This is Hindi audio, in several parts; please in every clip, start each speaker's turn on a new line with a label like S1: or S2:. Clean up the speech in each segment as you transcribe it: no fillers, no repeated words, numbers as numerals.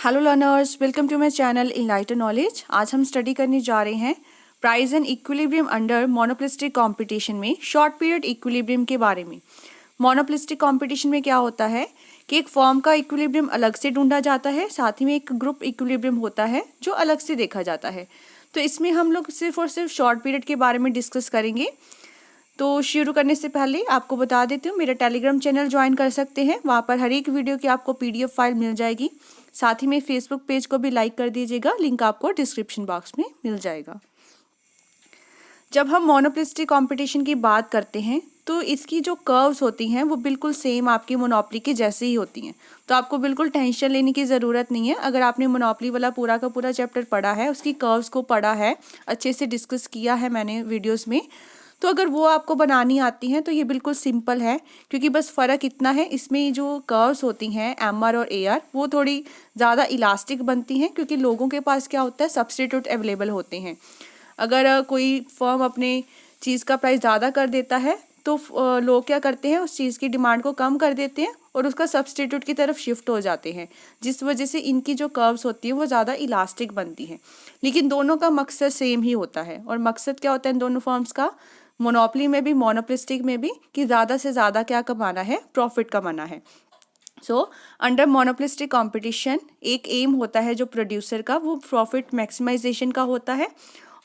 S1: Hello learners, welcome to my channel enlighten knowledge. आज हम स्टडी करने जा रहे हैं price and equilibrium under monopolistic competition में शॉर्ट पीरियड इक्विलिब्रियम के बारे में। मोनोपोलिस्टिक कंपटीशन में क्या होता है कि एक फॉर्म का इक्विलिब्रियम अलग से ढूंढा जाता है, साथ ही में एक ग्रुप इक्विलिब्रियम होता है जो अलग से देखा जाता है। तो इसमें हम लोग सिर्फ और सिर्फ शॉर्ट पीरियड के बारे में डिस्कस करेंगे। तो शुरू करने से पहले आपको बता देती हूँ, मेरा टेलीग्राम चैनल ज्वाइन कर सकते हैं। वहाँ पर हर एक वीडियो की आपको पीडीएफ फाइल मिल जाएगी। साथ ही में फेसबुक पेज को भी लाइक कर दीजिएगा, लिंक आपको डिस्क्रिप्शन बॉक्स में मिल जाएगा। जब हम मोनोपोलिस्टिक कंपटीशन की बात करते हैं तो इसकी जो कर्व्स होती हैं वो बिल्कुल सेम आपकी मोनोपोली के जैसे ही होती हैं। तो आपको बिल्कुल टेंशन लेने की ज़रूरत नहीं है। अगर आपने मोनोपोली वाला पूरा का पूरा चैप्टर पढ़ा है, उसकी कर्व्स को पढ़ा है, अच्छे से डिस्कस किया है मैंने वीडियोज़ में, तो अगर वो आपको बनानी आती हैं तो ये बिल्कुल सिंपल है। क्योंकि बस फ़र्क इतना है, इसमें जो कर्व्स होती हैं एमआर और एआर वो थोड़ी ज़्यादा इलास्टिक बनती हैं, क्योंकि लोगों के पास क्या होता है, सब्स्टिट्यूट अवेलेबल होते हैं। अगर कोई फर्म अपने चीज़ का प्राइस ज़्यादा कर देता है तो लोग क्या करते हैं, उस चीज़ की डिमांड को कम कर देते हैं और उसका सब्स्टिट्यूट की तरफ शिफ्ट हो जाते हैं, जिस वजह से इनकी जो कर्व्स होती है वो ज़्यादा इलास्टिक बनती हैं। लेकिन दोनों का मकसद सेम ही होता है। और मकसद क्या होता है इन दोनों फर्म्स का, मोनोपोली में भी मोनोपोलिस्टिक में भी, कि ज़्यादा से ज़्यादा क्या कमाना है, प्रॉफिट कमाना है। सो अंडर मोनोपोलिस्टिक कंपटीशन एक एम होता है जो प्रोड्यूसर का, वो प्रॉफिट मैक्सिमाइजेशन का होता है।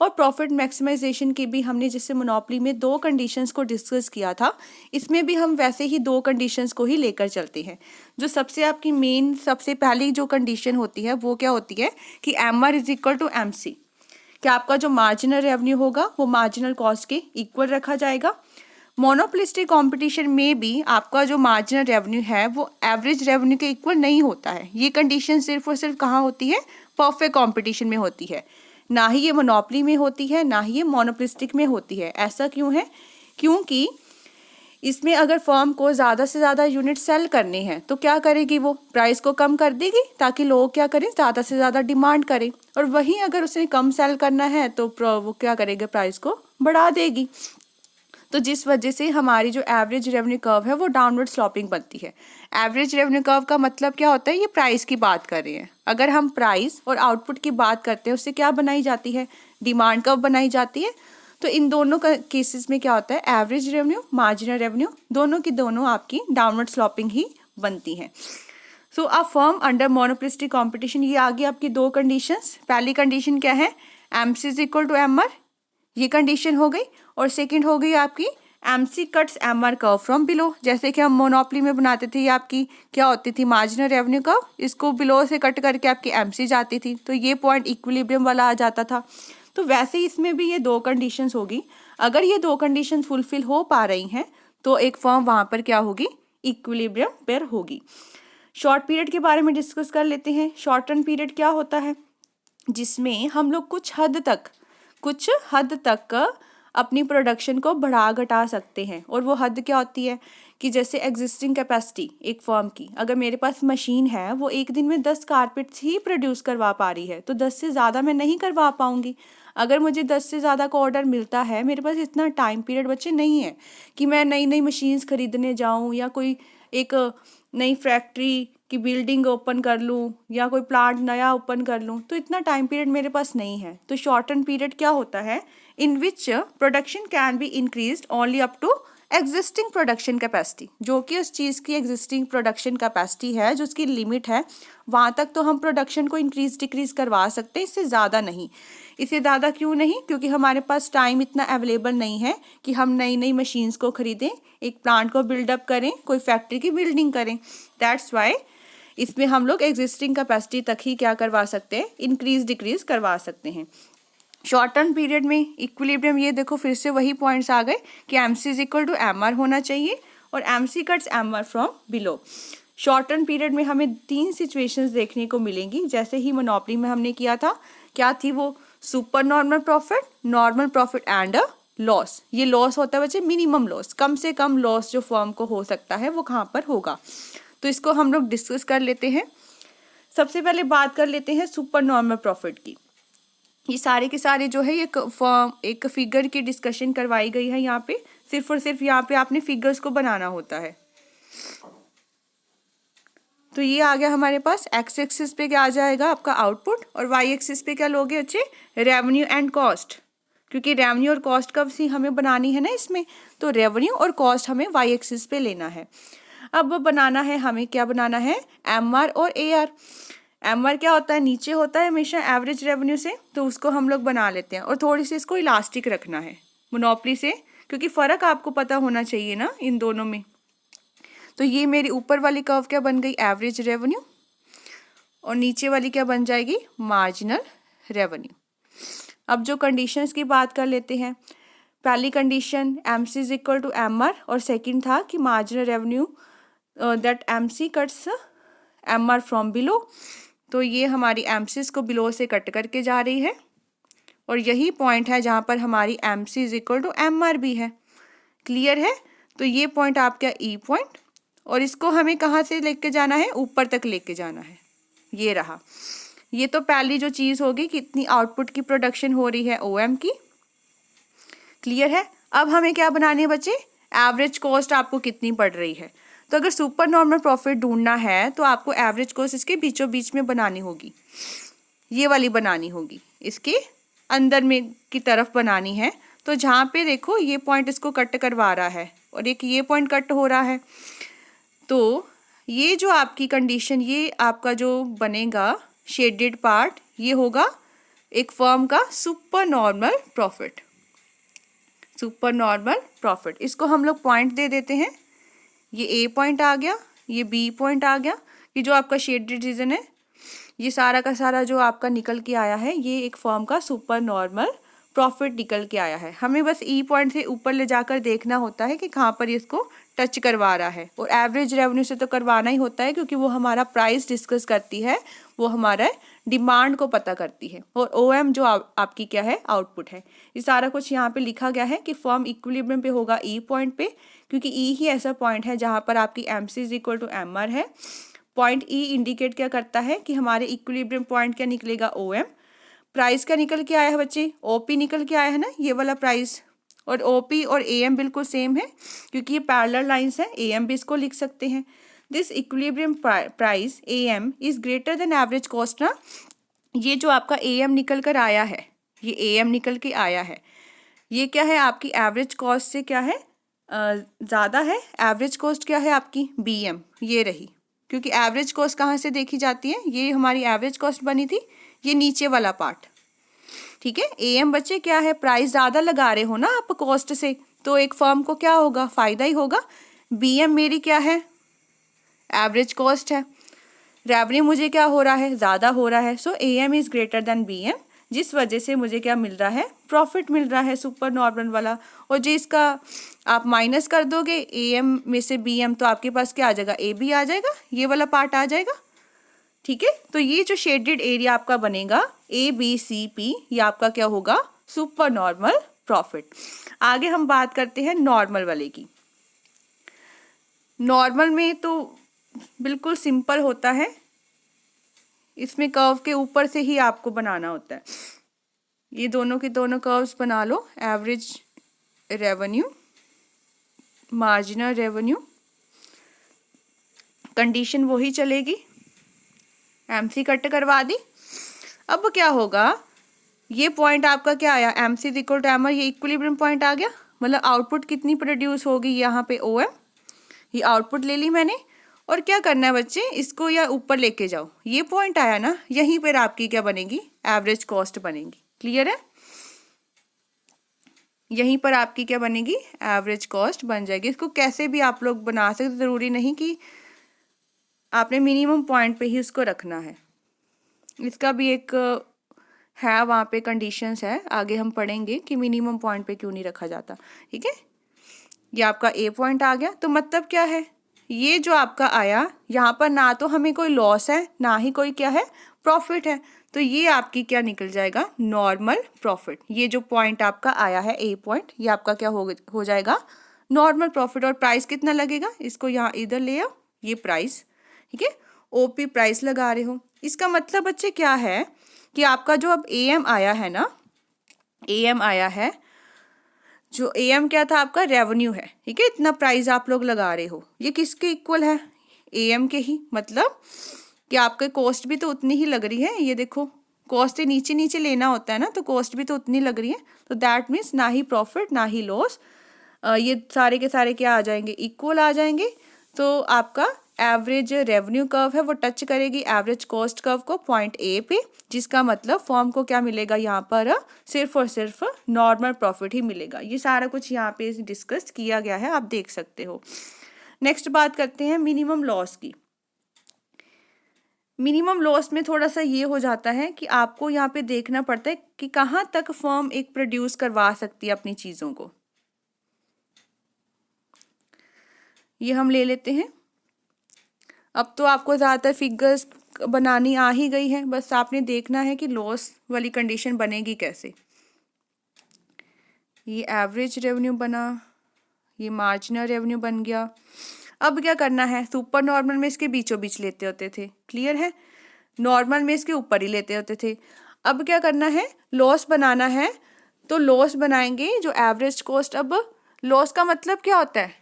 S1: और प्रॉफिट मैक्सिमाइजेशन की भी हमने जैसे मोनोपोली में दो कंडीशंस को डिस्कस किया था, इसमें भी हम वैसे ही दो कंडीशंस को ही लेकर चलते हैं। जो सबसे आपकी मेन सबसे पहली जो कंडीशन होती है वो क्या होती है कि M R is equal to M C, कि आपका जो मार्जिनल रेवेन्यू होगा वो मार्जिनल कॉस्ट के इक्वल रखा जाएगा। मोनोपोलिस्टिक कंपटीशन में भी आपका जो मार्जिनल रेवेन्यू है वो एवरेज रेवेन्यू के इक्वल नहीं होता है। ये कंडीशन सिर्फ और सिर्फ कहाँ होती है, परफेक्ट कंपटीशन में होती है। ना ही ये मोनोपोली में होती है, ना ही ये मोनोपोलिस्टिक में होती है। ऐसा क्यों है? क्योंकि इसमें अगर फर्म को ज़्यादा से ज़्यादा यूनिट सेल करने हैं तो क्या करेगी, वो प्राइस को कम कर देगी ताकि लोग क्या करें, ज़्यादा से ज़्यादा डिमांड करें। और वहीं अगर उसने कम सेल करना है तो वो क्या करेगा, प्राइस को बढ़ा देगी। तो जिस वजह से हमारी जो एवरेज रेवेन्यू कर्व है वो डाउनवर्ड स्लोपिंग बनती है। एवरेज रेवेन्यू कर्व का मतलब क्या होता है, ये प्राइस की बात कर रहे हैं। अगर हम प्राइस और आउटपुट की बात करते हैं, उससे क्या बनाई जाती है, डिमांड कर्व बनाई जाती है। तो इन दोनों का केसेस में क्या होता है, एवरेज रेवेन्यू, मार्जिनल रेवेन्यू, दोनों की दोनों आपकी डाउनवर्ड स्लोपिंग ही बनती हैं। So a firm under monopolistic competition, ये आगे आपकी दो कंडीशंस। पहली कंडीशन क्या है, M C is equal to M R, ये कंडीशन हो गई। और सेकंड हो गई आपकी M C cuts M R curve from below. जैसे कि हम मोनोपोली में बनाते थे, ये आपकी क्या होती थी, मार्जिनल रेवेन्यू कर्व, इसको बिलो से कट करके आपकी एम सी जाती थी, तो ये पॉइंट इक्विलिब्रियम वाला आ जाता था। तो वैसे ही इसमें भी ये दो कंडीशंस होगी। अगर ये दो कंडीशंस फुलफिल हो पा रही हैं तो एक फर्म वहाँ पर क्या होगी, इक्विलिब्रियम पर होगी। शॉर्ट पीरियड के बारे में डिस्कस कर लेते हैं। शॉर्ट टर्म पीरियड क्या होता है, जिसमें हम लोग कुछ हद तक अपनी प्रोडक्शन को बढ़ा घटा सकते हैं। और वो हद क्या होती है कि जैसे एग्जिस्टिंग कैपेसिटी एक फर्म की, अगर मेरे पास मशीन है वो एक दिन में 10 कारपेट्स ही प्रोड्यूस करवा पा रही है, तो 10 से ज़्यादा मैं नहीं करवा पाऊंगी। अगर मुझे 10 से ज़्यादा का ऑर्डर मिलता है, मेरे पास इतना टाइम पीरियड बच्चे नहीं है कि मैं नई नई मशीन्स खरीदने जाऊँ या कोई एक नई फैक्ट्री कि बिल्डिंग ओपन कर लूँ या कोई प्लांट नया ओपन कर लूँ, तो इतना टाइम पीरियड मेरे पास नहीं है। तो शॉर्ट टर्म पीरियड क्या होता है, in which production can be increased only up to existing production capacity, जो कि उस चीज़ की एग्जिस्टिंग प्रोडक्शन कैपेसिटी है, जो उसकी लिमिट है, वहाँ तक तो हम प्रोडक्शन को इंक्रीज डिक्रीज करवा सकते हैं, इससे ज़्यादा नहीं। इससे ज़्यादा क्यों नहीं, क्योंकि हमारे पास टाइम इतना अवेलेबल नहीं है कि हम नई नई मशीन्स को खरीदें, एक प्लांट को बिल्डअप करें, कोई फैक्ट्री की बिल्डिंग करें। दैट्स वाई इसमें हम लोग एग्जिस्टिंग कैपेसिटी तक ही क्या करवा सकते हैं, इंक्रीज डिक्रीज करवा सकते हैं। शॉर्ट टर्म पीरियड में इक्विलिब्रियम, ये देखो फिर से वही पॉइंट्स आ गए कि M C is equal to M R होना चाहिए और M C cuts M R from below. Short term period में हमें 3 सिचुएशंस देखने को मिलेंगी, जैसे ही मोनोपोली में हमने किया था। क्या थी वो, super normal profit, normal profit and loss. ये लॉस होता है बच्चे मिनिमम लॉस, कम से कम लॉस जो फर्म को हो सकता है वो कहाँ पर होगा। तो इसको हम लोग डिस्कस कर लेते हैं। सबसे पहले बात कर लेते हैं सुपर नॉर्मल प्रॉफिट की। ये सारे के सारे जो है ये एक फिगर की डिस्कशन करवाई गई है यहाँ पे, सिर्फ और सिर्फ यहाँ पे आपने फिगर्स को बनाना होता है। तो ये आ गया हमारे पास। एक्स एक्सिस पे क्या आ जाएगा आपका आउटपुट, और वाई एक्सिस पे क्या लोगे बच्चे, रेवेन्यू एंड कॉस्ट, क्योंकि रेवेन्यू और कॉस्ट का सी हमें बनानी है ना इसमें, तो रेवेन्यू और कॉस्ट हमें वाई एक्सिस पे लेना है। अब बनाना है हमें, क्या बनाना है, एम आर और ए आर। एम आर क्या होता है, नीचे होता है हमेशा एवरेज रेवेन्यू से, तो उसको हम लोग बना लेते हैं, और थोड़ी सी इसको इलास्टिक रखना है मोनोपली से, क्योंकि फ़र्क आपको पता होना चाहिए ना इन दोनों में। तो ये मेरी ऊपर वाली कर्व क्या बन गई, एवरेज रेवेन्यू, और नीचे वाली क्या बन जाएगी, मार्जिनल रेवेन्यू। अब जो कंडीशंस की बात कर लेते हैं। पहली condition M C is equal to M R, और सेकेंड था कि marginal revenue that M C cuts M R from below. तो ये हमारी एम सी इसको बिलो से कट करके जा रही है, और यही पॉइंट है जहाँ पर हमारी M C is equal to M R भी है। क्लियर है। तो ये पॉइंट आपका ई पॉइंट, और इसको हमें कहाँ से लेके जाना है, ऊपर तक लेके जाना है। ये रहा, ये तो पहली जो चीज़ होगी, कितनी आउटपुट की प्रोडक्शन हो रही है ओ एम की। क्लियर है। अब हमें क्या बनानी है बच्चे, एवरेज कॉस्ट आपको कितनी पड़ रही है। तो अगर सुपर नॉर्मल प्रॉफिट ढूंढना है तो आपको एवरेज कॉस्ट इसके बीचों बीच में बनानी होगी, ये वाली बनानी होगी, इसके अंदर में की तरफ बनानी है। तो जहाँ पे देखो ये पॉइंट इसको कट करवा रहा है, और एक ये पॉइंट कट हो रहा है, तो ये जो आपकी कंडीशन, ये आपका जो बनेगा शेडेड पार्ट, ये होगा एक फर्म का super normal profit. Super normal profit, इसको हम लोग पॉइंट दे देते हैं। ये ए पॉइंट आ गया, ये बी पॉइंट आ गया, ये जो आपका शेडेड रीजन है, ये सारा का सारा जो आपका निकल के आया है, ये एक फर्म का सुपर नॉर्मल प्रॉफिट निकल के आया है। हमें बस ई पॉइंट से ऊपर ले जाकर देखना होता है कि कहाँ पर इसको टच करवा रहा है, और एवरेज रेवेन्यू से तो करवाना ही होता है, क्योंकि वो हमारा प्राइस डिस्कस करती है, वो हमारा डिमांड को पता करती है, और ओ एम जो आपकी क्या है, आउटपुट है। ये सारा कुछ यहाँ पे लिखा गया है कि फर्म इक्विलिब्रियम पे होगा ई पॉइंट पे, क्योंकि ई ही ऐसा पॉइंट है जहाँ पर आपकी M C is equal to M R है। पॉइंट ई इंडिकेट क्या करता है कि हमारे इक्विलिब्रियम पॉइंट क्या निकलेगा, ओ एम। प्राइस क्या निकल के आया है बच्चे, ओ पी निकल के आया है ना, ये वाला प्राइस, और ओ पी और ए एम बिल्कुल सेम है, क्योंकि ये पैरेलल लाइंस है, ए एम भी इसको लिख सकते हैं। This equilibrium price A M is greater than average cost ना। ये जो आपका ए एम निकल कर आया है, ये ए एम निकल के आया है, ये क्या है, आपकी एवरेज कॉस्ट से क्या है, ज़्यादा है। एवरेज कॉस्ट क्या है आपकी, बी एम, ये रही, क्योंकि एवरेज कॉस्ट कहाँ से देखी जाती है, ये हमारी एवरेज कॉस्ट बनी थी, ये नीचे वाला पार्ट। ठीक है। ए एम बच्चे क्या है, प्राइस ज़्यादा लगा रहे हो ना आप कॉस्ट से, तो एक फर्म को क्या होगा, फ़ायदा ही होगा। बी एम मेरी क्या है, एवरेज कॉस्ट है। रेवेन्यू मुझे क्या हो रहा है, ज़्यादा हो रहा है, so A M is greater than B M, जिस वजह से मुझे क्या मिल रहा है, प्रॉफिट मिल रहा है सुपर नॉर्मल वाला। और जो इसका आप माइनस कर दोगे ए एम में से बी एम, तो आपके पास क्या आ जाएगा, ए बी आ जाएगा, ये वाला पार्ट आ जाएगा। ठीक है। तो ये जो शेडेड एरिया आपका बनेगा ए बी सी पी, ये आपका क्या होगा, सुपर नॉर्मल प्रॉफिट। आगे हम बात करते हैं नॉर्मल वाले की। नॉर्मल में तो बिल्कुल सिंपल होता है, इसमें कर्व के ऊपर से ही आपको बनाना होता है। ये दोनों के दोनों कर्व्स बना लो, average revenue, marginal revenue, condition वही चलेगी, एमसी कट करवा दी। अब क्या होगा, ये पॉइंट आपका क्या आया, MC equal to M R, ये इक्विलिब्रियम पॉइंट आ गया, मतलब आउटपुट कितनी प्रोड्यूस होगी यहाँ पे, ओ एम। ये आउटपुट ले ली मैंने, और क्या करना है बच्चे, इसको या ऊपर लेके जाओ, ये पॉइंट आया ना, यहीं पर आपकी क्या बनेगी, एवरेज कॉस्ट बनेगी। क्लियर है। यहीं पर आपकी क्या बनेगी, एवरेज कॉस्ट बन जाएगी। इसको कैसे भी आप लोग बना सकते, ज़रूरी नहीं कि आपने मिनिमम पॉइंट पे ही उसको रखना है, इसका भी एक है वहाँ पे कंडीशंस है, आगे हम पढ़ेंगे कि मिनिमम पॉइंट पे क्यों नहीं रखा जाता। ठीक है। ये आपका ए पॉइंट आ गया, तो मतलब क्या है, ये जो आपका आया यहाँ पर ना तो हमें कोई लॉस है, ना ही कोई क्या है, प्रॉफिट है, तो ये आपकी क्या निकल जाएगा, नॉर्मल प्रॉफिट। ये जो पॉइंट आपका आया है ए पॉइंट, ये आपका क्या हो जाएगा, नॉर्मल प्रॉफिट। और प्राइस कितना लगेगा, इसको यहाँ इधर ले आओ, ये प्राइस। ठीक है। ओपी प्राइस लगा रहे हो, इसका मतलब बच्चे क्या है कि आपका जो अब ए एम आया है ना, ए एम आया है, जो ए एम क्या था आपका, रेवेन्यू है। ठीक है। इतना प्राइस आप लोग लगा रहे हो, ये किसके इक्वल है, AM के ही, मतलब कि आपके कॉस्ट भी तो उतनी ही लग रही है। ये देखो कॉस्ट नीचे नीचे लेना होता है ना, तो कॉस्ट भी तो उतनी लग रही है, तो दैट मीन्स ना ही प्रॉफिट ना ही लॉस, ये सारे के सारे क्या आ जाएंगे, इक्वल आ जाएंगे। तो आपका एवरेज रेवेन्यू कर्व है वो टच करेगी एवरेज कॉस्ट कर्व को पॉइंट ए पे, जिसका मतलब फर्म को क्या मिलेगा यहाँ पर, सिर्फ और सिर्फ नॉर्मल प्रॉफिट ही मिलेगा। ये सारा कुछ यहाँ पे डिस्कस किया गया है, आप देख सकते हो। नेक्स्ट बात करते हैं मिनिमम लॉस की। मिनिमम लॉस में थोड़ा सा ये हो जाता है कि आपको यहाँ पे देखना पड़ता है कि कहाँ तक फर्म एक प्रोड्यूस करवा सकती है अपनी चीज़ों को। ये हम ले लेते हैं। अब तो आपको ज़्यादातर फिगर्स बनानी आ ही गई है, बस आपने देखना है कि लॉस वाली कंडीशन बनेगी कैसे। ये एवरेज रेवेन्यू बना, ये मार्जिनल रेवेन्यू बन गया। अब क्या करना है, सुपर नॉर्मल में इसके बीचों बीच लेते होते थे, क्लियर है, नॉर्मल में इसके ऊपर ही लेते होते थे। अब क्या करना है, लॉस बनाना है, तो लॉस बनाएंगे जो एवरेज कॉस्ट। अब लॉस का मतलब क्या होता है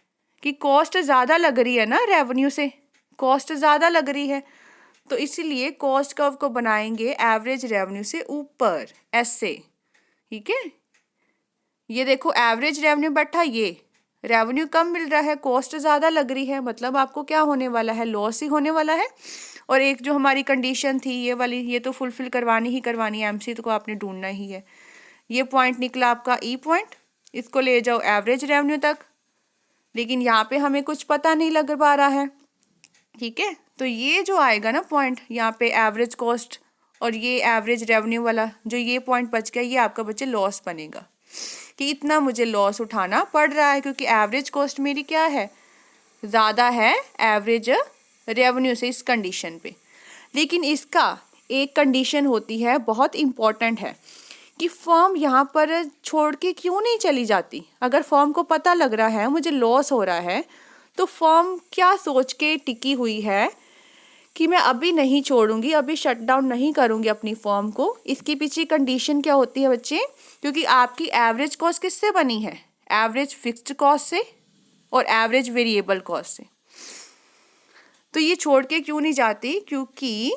S1: कि कॉस्ट ज़्यादा लग रही है ना, रेवेन्यू से कॉस्ट ज़्यादा लग रही है, तो इसीलिए कॉस्ट कर्व को बनाएंगे एवरेज रेवेन्यू से ऊपर ऐसे, ठीक है। ये देखो एवरेज रेवेन्यू बैठा, ये रेवेन्यू कम मिल रहा है, कॉस्ट ज़्यादा लग रही है, मतलब आपको क्या होने वाला है, लॉस ही होने वाला है। और एक जो हमारी कंडीशन थी ये वाली, ये तो फुलफिल करवानी ही करवानी है, एमसी को आपने ढूंढना ही है। ये पॉइंट निकला आपका ई पॉइंट, इसको ले जाओ एवरेज रेवेन्यू तक, लेकिन यहाँ पे हमें कुछ पता नहीं लग पा रहा है, ठीक है। तो ये जो आएगा ना पॉइंट यहाँ पे एवरेज कॉस्ट और ये एवरेज रेवेन्यू वाला जो ये पॉइंट बच गया, ये आपका बच्चे लॉस बनेगा कि इतना मुझे लॉस उठाना पड़ रहा है, क्योंकि एवरेज कॉस्ट मेरी क्या है, ज़्यादा है एवरेज रेवेन्यू से इस कंडीशन पे। लेकिन इसका एक कंडीशन होती है, बहुत इम्पॉर्टेंट है, कि फर्म यहाँ पर छोड़ के क्यों नहीं चली जाती। अगर फर्म को पता लग रहा है मुझे लॉस हो रहा है, तो फर्म क्या सोच के टिकी हुई है कि मैं अभी नहीं छोड़ूंगी, अभी शट डाउन नहीं करूंगी अपनी फर्म को। इसके पीछे कंडीशन क्या होती है बच्चे, क्योंकि आपकी एवरेज कॉस्ट किससे बनी है, एवरेज फिक्स्ड कॉस्ट से और एवरेज वेरिएबल कॉस्ट से। तो ये छोड़ के क्यों नहीं जाती, क्योंकि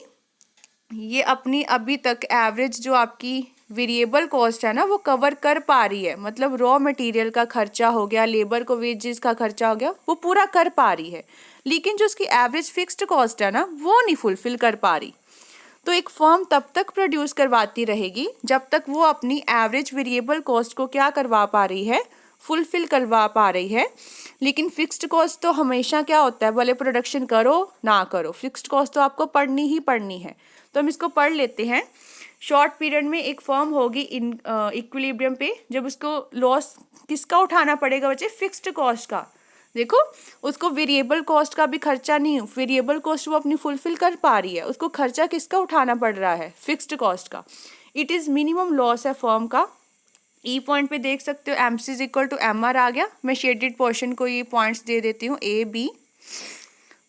S1: ये अपनी अभी तक एवरेज जो आपकी वेरिएबल कॉस्ट है ना वो कवर कर पा रही है, मतलब रॉ मटेरियल का खर्चा हो गया, लेबर को वेजेस का खर्चा हो गया, वो पूरा कर पा रही है। लेकिन जो उसकी एवरेज फिक्स्ड कॉस्ट है ना वो नहीं फुलफिल कर पा रही। तो एक फर्म तब तक प्रोड्यूस करवाती रहेगी जब तक वो अपनी एवरेज वेरिएबल कॉस्ट को क्या करवा पा रही है, फुलफिल करवा पा रही है। लेकिन फिक्स्ड कॉस्ट तो हमेशा क्या होता है, भले प्रोडक्शन करो ना करो, फिक्स्ड कॉस्ट तो आपको पढ़नी ही पढ़नी है। तो हम इसको पढ़ लेते हैं। शॉर्ट पीरियड में एक फर्म होगी इन इक्विलिब्रियम पे, जब उसको लॉस किसका उठाना पड़ेगा बच्चे, फिक्स्ड कॉस्ट का। देखो उसको वेरिएबल कॉस्ट का भी खर्चा नहीं, वेरिएबल कॉस्ट वो अपनी फुलफिल कर पा रही है, उसको खर्चा किसका उठाना पड़ रहा है, फिक्स्ड कॉस्ट का। इट इज़ मिनिमम लॉस है फर्म का। ई पॉइंट पे देख सकते हो M C is equal to M R आ गया। मैं शेडेड पोर्शन को ये पॉइंट्स दे देती हूँ ए बी,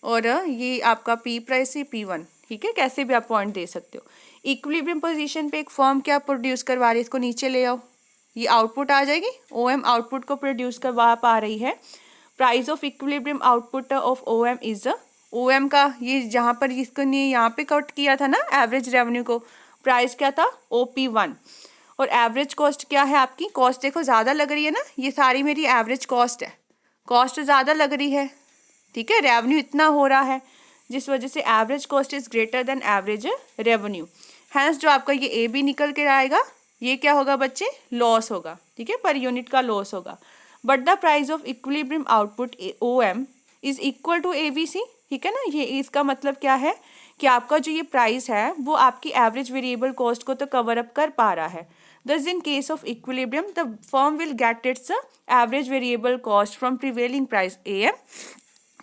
S1: और ये आपका पी प्राइस है P1, ठीक है, कैसे भी आप पॉइंट दे सकते हो। इक्विलिब्रियम पोजीशन पे एक फर्म क्या प्रोड्यूस करवा रही है, इसको नीचे ले आओ, ये आउटपुट आ जाएगी, OM आउटपुट को प्रोड्यूस करवा पा रही है। Price of equilibrium output of OM is OM का, ये जहाँ पर इसको नहीं यहाँ पे कट किया था ना एवरेज रेवेन्यू को, प्राइस क्या था OP1। और एवरेज कॉस्ट क्या है आपकी, कॉस्ट देखो ज़्यादा लग रही है ना, ये सारी मेरी एवरेज कॉस्ट है, कॉस्ट ज़्यादा लग रही है, ठीक है, रेवेन्यू इतना हो रहा है, जिस वजह से average cost is greater than average revenue. Hence जो आपका ये ए बी निकल के आएगा, ये क्या होगा बच्चे, लॉस होगा, ठीक है, पर यूनिट का लॉस होगा। But the price of equilibrium output OM is equal to ABC, ठीक है ना। ये इसका मतलब क्या है कि आपका जो ये प्राइस है वो आपकी एवरेज वेरिएबल कॉस्ट को तो कवर अप कर पा रहा है। Thus, in case of equilibrium, the firm will get its average variable cost from prevailing price AM.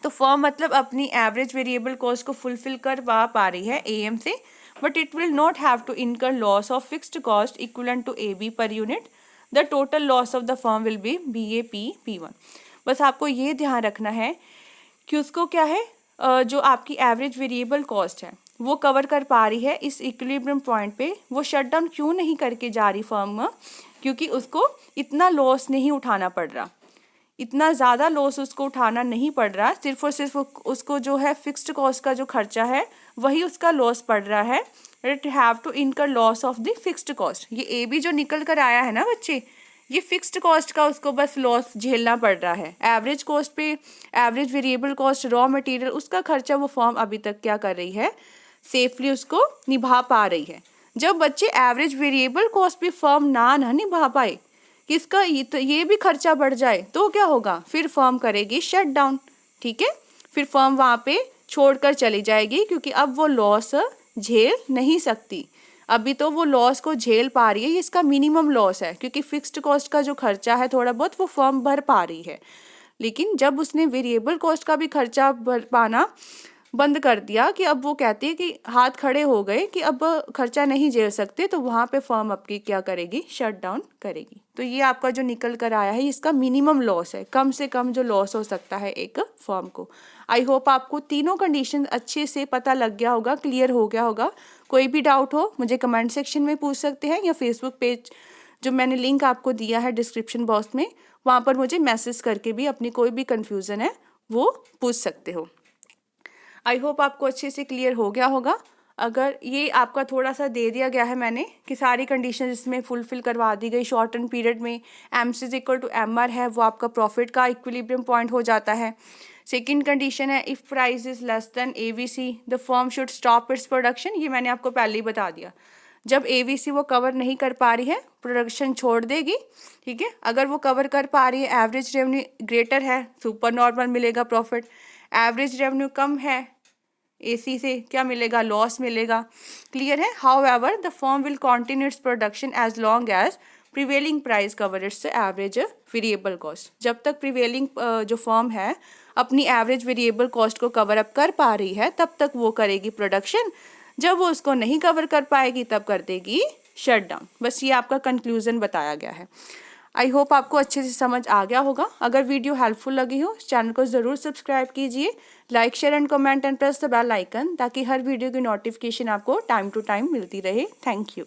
S1: तो फर्म मतलब अपनी एवरेज वेरिएबल कॉस्ट को फुलफिल करवा पा रही है AM से, but it will not have to incur loss of fixed cost equivalent to AB per unit. The total loss of the firm will be BAP P1। बस आपको ये ध्यान रखना है कि उसको क्या है, जो आपकी एवरेज वेरिएबल कॉस्ट है वो कवर कर पा रही है इस इक्विलिब्रियम पॉइंट पे। वो शट डाउन क्यों नहीं करके जा रही फर्म, क्योंकि उसको इतना लॉस नहीं उठाना पड़ रहा। इतना ज़्यादा लॉस उसको उठाना नहीं पड़ रहा, सिर्फ और सिर्फ उसको जो है फिक्स्ड कॉस्ट का जो खर्चा है वही उसका लॉस पड़ रहा है। It have to incur loss of the fixed cost. ये ए बी जो निकल कर आया है ना बच्चे, ये फिक्स्ड कॉस्ट का उसको बस लॉस झेलना पड़ रहा है। एवरेज कॉस्ट पे, average variable cost, raw material, उसका खर्चा वो फर्म अभी तक क्या कर रही है, सेफली उसको निभा पा रही है। जब बच्चे एवरेज वेरिएबल कॉस्ट भी फर्म ना निभा पाए, किसका ये भी खर्चा बढ़ जाए, तो क्या होगा, फिर फर्म करेगी शट डाउन। ठीक है, फिर फर्म वहाँ पे छोड़कर चली जाएगी, क्योंकि अब वो लॉस झेल नहीं सकती। अभी तो वो लॉस को झेल पा रही है, ये इसका मिनिमम लॉस है, क्योंकि फिक्स्ड कॉस्ट का जो खर्चा है थोड़ा बहुत वो फर्म भर पा रही है। लेकिन जब उसने वेरिएबल कॉस्ट का भी खर्चा भर पाना बंद कर दिया, कि अब वो कहती है कि हाथ खड़े हो गए कि अब खर्चा नहीं झेल सकते, तो वहाँ पे फर्म आपकी क्या करेगी, शट डाउन करेगी। तो ये आपका जो निकल कर आया है, इसका मिनिमम लॉस है, कम से कम जो लॉस हो सकता है एक फर्म को। आई होप आपको तीनों कंडीशन अच्छे से पता लग गया होगा, क्लियर हो गया होगा। कोई भी डाउट हो मुझे कमेंट सेक्शन में पूछ सकते हैं, या फेसबुक पेज जो मैंने लिंक आपको दिया है डिस्क्रिप्शन बॉक्स में, वहाँ पर मुझे मैसेज करके भी अपनी कोई भी कन्फ्यूज़न है वो पूछ सकते हो। आई होप आपको अच्छे से क्लियर हो गया होगा। अगर ये आपका थोड़ा सा दे दिया गया है मैंने कि सारी कंडीशन इसमें फुलफिल करवा दी गई शॉर्ट टर्म पीरियड में, M C is equal to M R है, वो आपका प्रॉफिट का इक्विलिब्रियम पॉइंट हो जाता है। सेकेंड कंडीशन है if price is less than A V see the firm should stop its production. ये मैंने आपको पहले ही बता दिया, जब ए वी सी वो कवर नहीं कर पा रही है प्रोडक्शन छोड़ देगी। ठीक है, अगर वो कवर कर पा रही है, एवरेज रेवेन्यू ग्रेटर है, सुपर नॉर्मल मिलेगा प्रॉफिट। एवरेज रेवेन्यू कम है, एसी से क्या मिलेगा, लॉस मिलेगा। क्लियर है। However the firm will continue its production as long as prevailing price cover its average variable cost. जब तक प्रिवेलिंग जो फर्म है अपनी एवरेज वेरिएबल कॉस्ट को कवर अप कर पा रही है, तब तक वो करेगी प्रोडक्शन। जब वो उसको नहीं कवर कर पाएगी तब कर देगी शट डाउन। बस ये आपका कंक्लूजन बताया गया है। आई होप आपको अच्छे से समझ आ गया होगा। अगर वीडियो हेल्पफुल लगी हो चैनल को ज़रूर सब्सक्राइब कीजिए, like share and comment and press the bell icon, ताकि हर वीडियो की नोटिफिकेशन आपको टाइम टू टाइम मिलती रहे। Thank you.